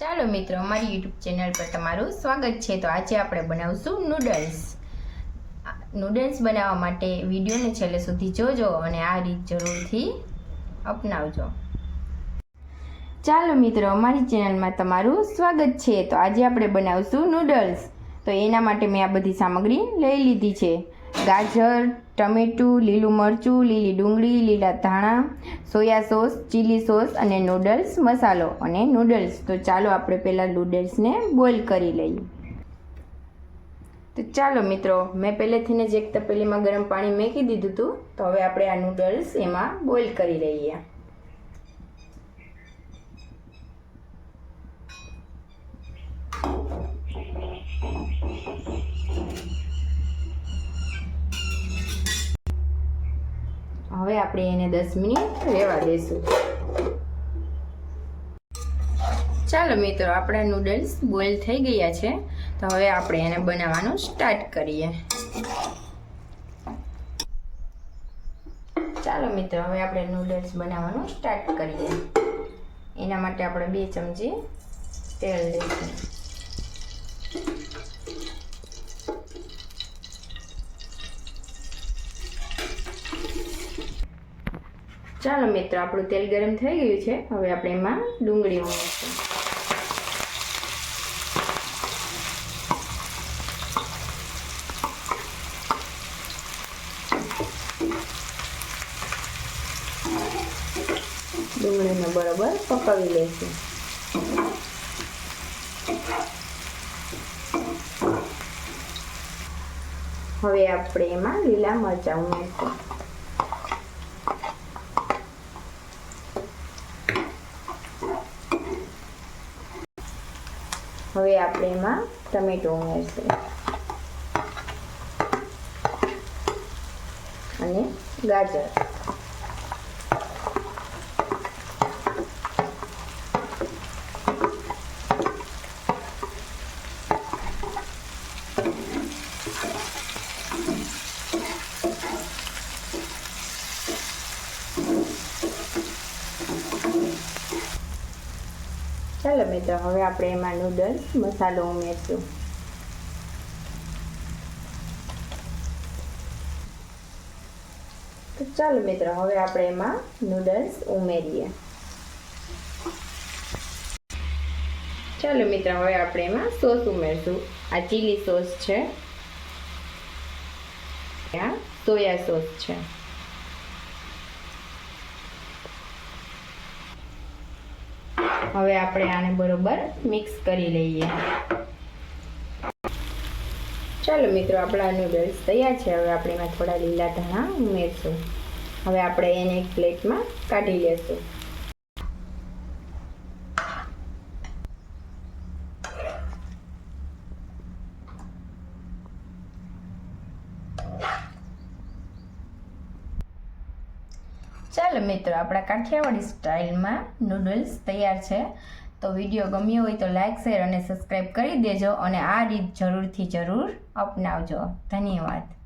ચાલો મિત્રો, અમારી યુટ્યુબ ચેનલ પર તમારું સ્વાગત છે। તો આજે આપણે બનાવશું નૂડલ્સ। નૂડલ્સ બનાવવા માટે વિડીયોને છેલ્લે સુધી જોજો અને આ રીત જરૂરથી અપનાવજો। ચાલો મિત્રો, અમારી ચેનલમાં તમારું સ્વાગત છે। તો આજે આપણે બનાવશું નૂડલ્સ। તો એના માટે મેં આ બધી સામગ્રી લઈ લીધી છે। ગાજર, ટમેટું, લીલું મરચું, લીલી ડુંગળી, લીલા ધાણા, સોયા સોસ, ચીલી સોસ અને નૂડલ્સ મસાલો અને નૂડલ્સ। તો ચાલો આપણે પહેલાં નૂડલ્સને બોઇલ કરી લઈએ। તો ચાલો મિત્રો, મેં પહેલેથી જ એક તપેલીમાં ગરમ પાણી મૂકી દીધું હતું। તો હવે આપણે આ નૂડલ્સ એમાં બોઇલ કરી લઈએ। હવે આપણે એને 10 મિનિટ રહેવા દઈશું। ચાલો મિત્રો, આપણા નૂડલ્સ બોઇલ થઈ ગયા છે। તો હવે આપણે એને બનાવવાનું સ્ટાર્ટ કરીએ। ચાલો મિત્રો, હવે આપણે નૂડલ્સ બનાવવાનું સ્ટાર્ટ કરીએ। એના માટે આપણે 2 ચમચી તેલ લઈશું। ચાલો મિત્રો, આપણું તેલ ગરમ થઈ ગયું છે। હવે આપણે એમાં ડુંગળી ઉમેરીશું। ડુંગળીને બરાબર પકાવી લઈશું। હવે આપણે એમાં લીલા મરચાં ઉમેરીશું। હવે આપણે એમાં ટમેટું ઉમેરીશું અને ગાજર। ચાલો મિત્રો, હવે આપણે એમાં નૂડલ્સ મસાલો ઉમેરીશું। તો ચાલો મિત્રો, હવે આપણે એમાં નૂડલ્સ ઉમેરીએ। ચાલો મિત્રો, હવે આપણે એમાં સોસ ઉમેરીશું। આ ચીલી સોસ છે, આ સોયા સોસ છે। હવે આપણે આને બરોબર મિક્સ કરી લઈએ। ચાલો મિત્રો, આપણા નૂડલ્સ તૈયાર છે। હવે આપણે એમાં થોડા લીલા ધાણા ઉમેરશું। હવે આપણે એને એક પ્લેટમાં કાઢી લેશું। ચાલો મિત્રો, આપણા કાઠિયાવાડી સ્ટાઇલમાં નૂડલ્સ તૈયાર છે। તો વિડીયો ગમ્યો હોય તો લાઇક, શેર અને સબસ્ક્રાઈબ કરી દેજો અને આ રીત જરૂરથી જરૂર અપનાવજો। ધન્યવાદ।